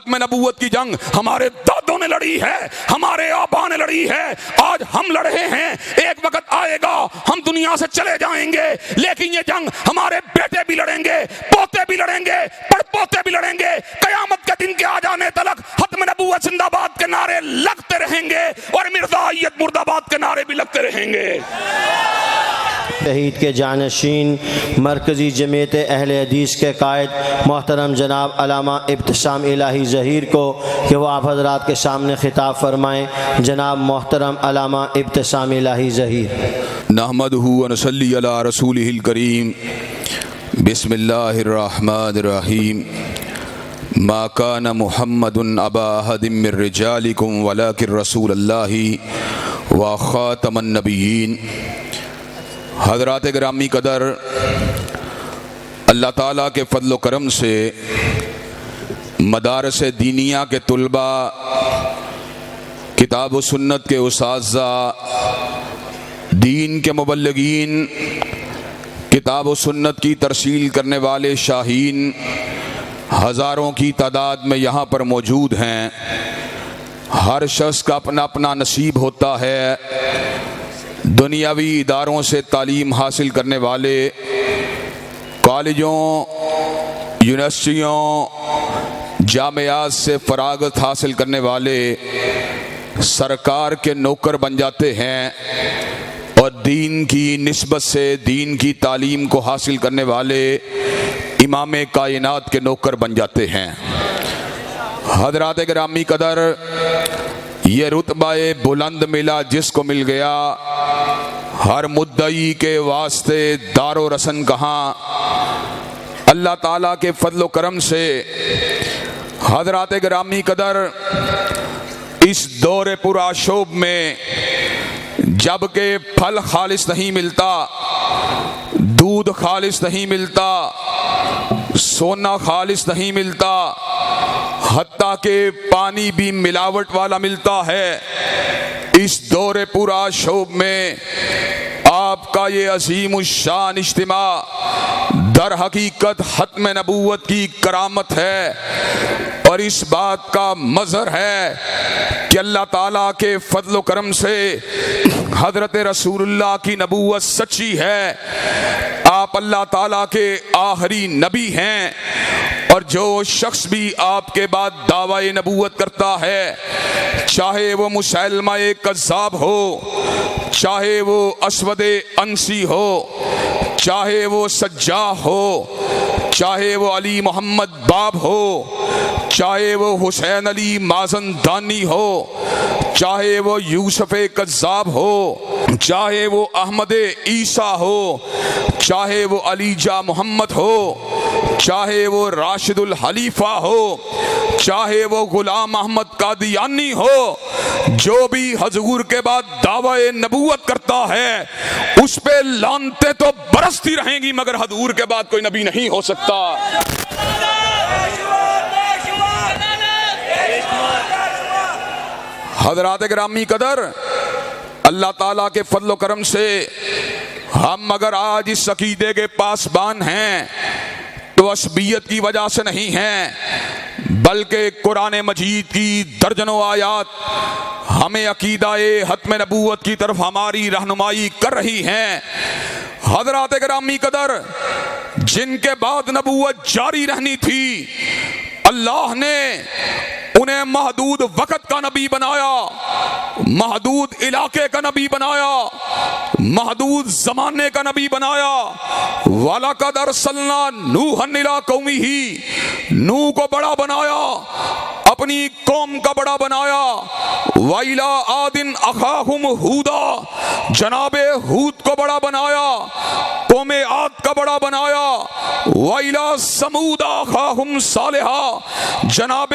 ختم نبوت کی جنگ ہمارے دادوں نے لڑی ہے، ہمارے آبا نے لڑی ہے، آج ہم لڑ رہے ہیں۔ ایک وقت آئے گا ہم دنیا سے چلے جائیں گے، لیکن یہ جنگ ہمارے بیٹے بھی لڑیں گے، پوتے بھی لڑیں گے، پڑ پوتے بھی لڑیں گے۔ قیامت کے دن کے آ جانے تلک ختم نبوت زندہ باد کے نعرے لگتے رہیں گے اور مرزائیت مرد آباد کے نعرے بھی لگتے رہیں گے۔ شہید کے جانشین مرکزی جمعیت اہل حدیث کے قائد محترم جناب علامہ ابتسام الہی ظہیر کو کہ وہ آپ حضرات کے سامنے خطاب فرمائیں۔ جناب محترم علامہ ابتسام الہی ظہیر۔ نحمدہ ونصلی علی رسولہ الکریم۔ بسم اللہ الرحمن الرحیم۔ ما کان محمد ابا احد من رجالکم ولکن رسول اللہ وخاتم النبیین۔ حضرات گرامی قدر، اللہ تعالیٰ کے فضل و کرم سے مدارس دینیہ کے طلباء، کتاب و سنت کے اساتذہ، دین کے مبلغین، کتاب و سنت کی ترسیل کرنے والے شاہین ہزاروں کی تعداد میں یہاں پر موجود ہیں۔ ہر شخص کا اپنا اپنا نصیب ہوتا ہے۔ دنیاوی اداروں سے تعلیم حاصل کرنے والے، کالجوں، یونیورسٹیوں، جامعات سے فراغت حاصل کرنے والے سرکار کے نوکر بن جاتے ہیں، اور دین کی نسبت سے دین کی تعلیم کو حاصل کرنے والے امام کائنات کے نوکر بن جاتے ہیں۔ حضرات گرامی قدر، یہ رتبہ بلند ملا جس کو مل گیا، ہر مدعی کے واسطے دار و رسن کہاں۔ اللہ تعالیٰ کے فضل و کرم سے حضرات گرامی قدر، اس دور پرآشوب میں جب کہ پھل خالص نہیں ملتا، دودھ خالص نہیں ملتا، سونا خالص نہیں ملتا، حتیٰ کہ پانی بھی ملاوٹ والا ملتا ہے، اس دور پرآشوب میں آپ کا یہ عظیم الشان اجتماع در حقیقت ختم نبوت کی کرامت ہے، اور اس بات کا مظہر ہے کہ اللہ تعالیٰ کے فضل و کرم سے حضرت رسول اللہ کی نبوت سچی ہے۔ آپ اللہ تعالیٰ کے آخری نبی ہیں، اور جو شخص بھی آپ کے بعد دعوی نبوت کرتا ہے، چاہے وہ مسیلمہ کذاب ہو، چاہے وہ اسود انسی ہو، چاہے وہ سجاح ہو، چاہے وہ علی محمد باب ہو، چاہے وہ حسین علی مازن دانی ہو، چاہے وہ یوسف کذاب ہو، چاہے وہ احمد عیسیٰ ہو، چاہے وہ علی جا محمد ہو، چاہے وہ راشد الحلیفہ ہو، چاہے وہ غلام احمد قادیانی ہو، جو بھی حضور کے بعد دعوی نبوت کرتا ہے اس پہ لعنتیں تو برستی رہیں گی، مگر حضور کے بعد کوئی نبی نہیں ہو سکتا۔ حضرات گرامی قدر، اللہ تعالیٰ کے فضل و کرم سے ہم اگر آج اس عقیدے کے پاسبان ہیں تو عصبیت کی وجہ سے نہیں ہیں، بلکہ قرآن مجید کی درجنوں آیات ہمیں عقیدہ ختم نبوت کی طرف ہماری رہنمائی کر رہی ہیں۔ حضرات گرامی قدر، جن کے بعد نبوت جاری رہنی تھی، اللہ نے انہیں محدود وقت کا نبی بنایا، محدود علاقے کا نبی بنایا، محدود زمانے کا نبی بنایا۔ وَلَقَدْ أَرْسَلْنَا نُوحًا إِلَىٰ قَوْمِهِ، نوح کو بڑا بنایا، اپنی قوم کا بڑا بنایا۔ وَإِلَىٰ عَادٍ أَخَاهُمْ هُودًا، جناب ہود کو بڑا بنایا، قوم عاد کا بڑا بنایا۔ وَإِلَىٰ ثَمُودَ أَخَاهُمْ صَالِحًا، جناب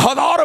1000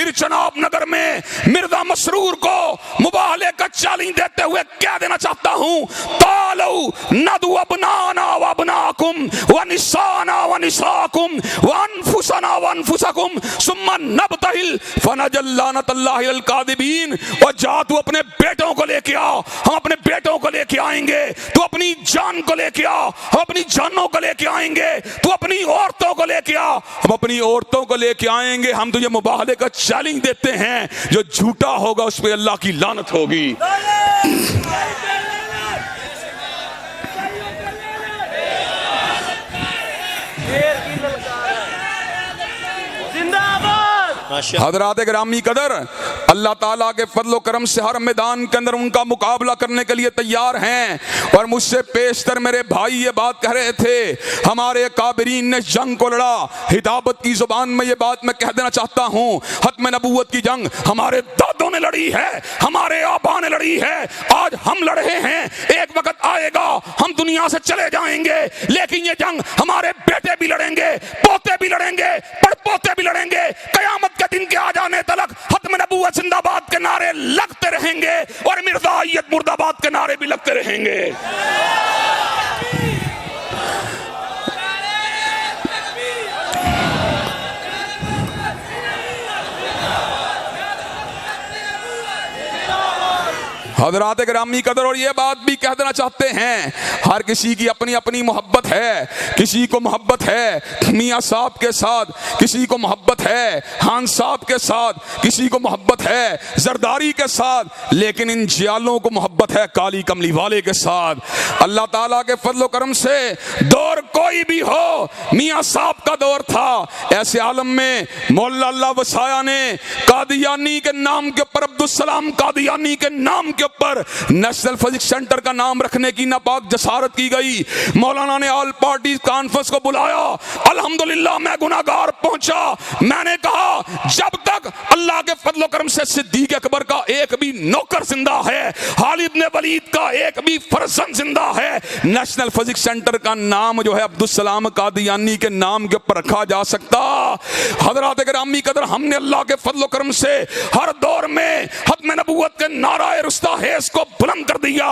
پھر جناب نگر میں مرزا مسرور کو مباہلے کا چیلنج دیتے ہوئے کہہ دینا چاہتا ہوں، تعالو ندعو ابنانا و ابناکم و نسانا و نساکم و انفسنا و انفسکم ثم نبتہل فنجعل لعنت اللہ علی الکاذبین۔ اور جا تو اپنے بیٹوں کو لے کے آ، ہم اپنے بیٹوں کو لے کے آئیں گے، تو اپنی جان کو لے کے آ، ہم اپنی جانوں کو لے کے آئیں گے، تو اپنی عورتوں کو لے کے آ، ہم اپنی عورتوں کو لے کے آئیں گے۔ ہم تجھے مباہلے کا چیلنج دیتے ہیں، جو جھوٹا ہوگا اس پہ اللہ کی لعنت ہوگی۔ حضرات گرامی قدر، اللہ تعالیٰ کے فضل و کرم سے ہر میدان کے اندر ان کا مقابلہ کرنے کے لیے تیار ہیں۔ اور مجھ سے پیشتر میرے بھائی یہ بات کہہ رہے تھے، ہمارے اکابرین نے جنگ کو لڑا۔ ہدابت کی زبان میں یہ بات میں کہہ دینا چاہتا ہوں، ختم نبوت کی جنگ ہمارے دادوں نے لڑی ہے، ہمارے آبا نے لڑی ہے، آج ہم لڑ رہے ہیں۔ ایک وقت آئے گا ہم دنیا سے چلے جائیں گے، لیکن یہ جنگ ہمارے بیٹے بھی لڑیں گے، پوتے بھی لڑیں گے، پڑ پوتے بھی لڑیں گے۔ قیامت کے دن کے آ جانے تلک ختم نبوت زندہ باد کے نعرے لگتے رہیں گے، اور مرزائیت مرد آباد کے نعرے بھی لگتے رہیں گے۔ حضرات گرامی قدر، اور یہ بات بھی کہہ دینا چاہتے ہیں، ہر کسی کی اپنی اپنی محبت ہے۔ کسی کو محبت ہے میاں صاحب کے ساتھ، کسی کو محبت ہے خان صاحب کے ساتھ، کسی کو محبت ہے زرداری کے ساتھ، لیکن ان جیالوں کو محبت ہے کالی کملی والے کے ساتھ۔ اللہ تعالیٰ کے فضل و کرم سے دور کوئی بھی ہو، میاں صاحب کا دور تھا، ایسے عالم میں مولا اللہ وسایا نے قادیانی کے نام کے اوپر، عبدالسلام قادیانی کے نام کے پر نیشنل فزکس سینٹر کا نام رکھنے کی ناپاک جسارت کی گئی۔ مولانا نے آل پارٹی کانفرنس کو بلایا، الحمدللہ میں گناہگار پہنچا۔ میں نے کہا جب تک اللہ کے فضل و کرم سے صدیق اکبر کا ایک بھی نوکر زندہ ہے، خالد بن ولید کا ایک بھی فرزند زندہ ہے، نیشنل فزکس سینٹر کا نام جو ہے عبدالسلام قادیانی کے نام کے اوپر رکھا جا سکتا۔ حضرات گرامی قدر، ہم نے اللہ کے فضل و کرم سے ہر دور میں ختم نبوت کے نعرہ رستا ہے اس کو بلند کر دیا،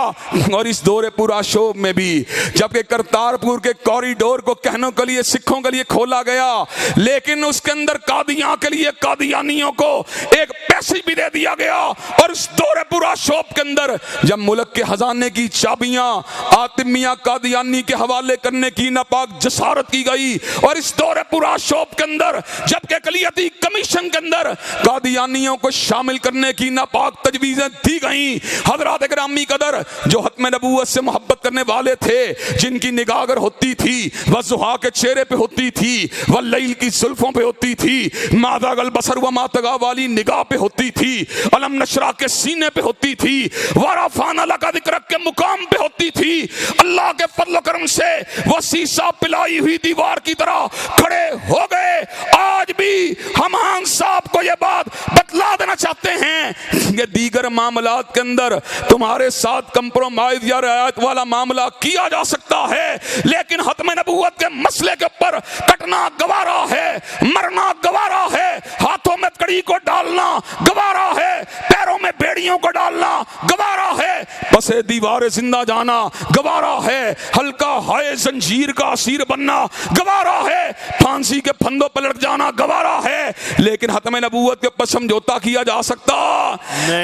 اور اس دور پورا شوب میں بھی جبکہ کرتارپور کے کوریڈور کو کہنوں کے لیے سکھوں کے لیے کھولا گیا، لیکن اس کے اندر قادیاں کے لیے قادیانیوں کو ایک پیسج بھی دے دیا گیا۔ اور اس دور پورا شوب کے اندر جب ملک کے خزانے کی چابیاں آتم میاں قادیانی کے حوالے کرنے کی ناپاک جسارت کی گئی، اور اس دور پورا شوب کے اندر جبکہ اقلیتی کمیشن کے اندر قادیانیوں کو شامل کرنے کی ناپاک تجویزیں دی گئیں۔ حضرات گرامی قدر، جو ختم نبوت سے محبت کرنے والے تھے، جن کی نگاہ اگر ہوتی تھی وضحا کے چہرے پہ ہوتی تھی، واللیل کی زلفوں پہ ہوتی تھی، ما ذاق البصر وما طغی والی نگاہ پہ ہوتی تھی، علم نشرہ کے سینے پہ ہوتی تھی، ورفعنا لک ذکرک کے مقام پہ ہوتی تھی، اللہ کے فضل و کرم سے وہ سیسا پلائی ہوئی دیوار کی طرح کھڑے ہو گئے۔ آج بھی ہم خان صاحب کو یہ بات بتلا دینا چاہتے ہیں کہ دیگر معاملات کے اندر تمہارے ساتھ کمپرومائز یا رعایت والا معاملہ کیا جا سکتا ہے، لیکن ختم نبوت کے مسئلے کے اوپر کٹنا گوارا ہے، مرنا گوارا ہے، ہاتھوں میں کڑی کو ڈالنا گوارا ہے، پیروں میں بیڑیوں کو ڈالنا گوارا ہے، بس دیوار زندہ جانا گوارا ہے، ہلکا ہائے زنجیر کا اسیر بننا گوارا ہے، پھانسی کے پھندوں پر لٹ جانا گوارا ہے، لیکن ختم نبوت کے اوپر سمجھوتا کیا جا سکتا؟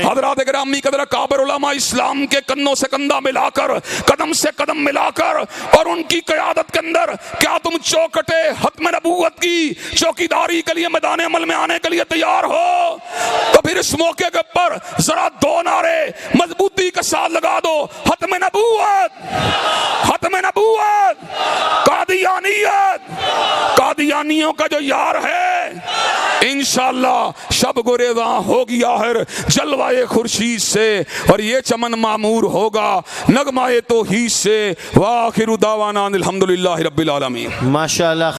حضرات گرامی قدر، کابر علماء اسلام کے کندھوں سے کندھا ملا کر، قدم سے قدم ملا کر، اور ان کی قیادت کے اندر کیا تم چوکٹے ختم نبوت کی چوکیداری کے لیے میدان عمل میں آنے کے لیے تیار ہو؟ تو پھر اس موقع کے اوپر ذرا دو نعرے مضبوطی کے ساتھ لگا دو، ختم نبوت، ختم نبوت، قادیانیت، قادیانیوں کا جو یار ہے انشاءاللہ شب گریزاں ہوگی آخر جلوائے خورشید سے، اور یہ چمن معمور ہوگا نغمہ توحید سے۔ وآخر دعوانا الحمدللہ رب العالمین۔ ماشاءاللہ۔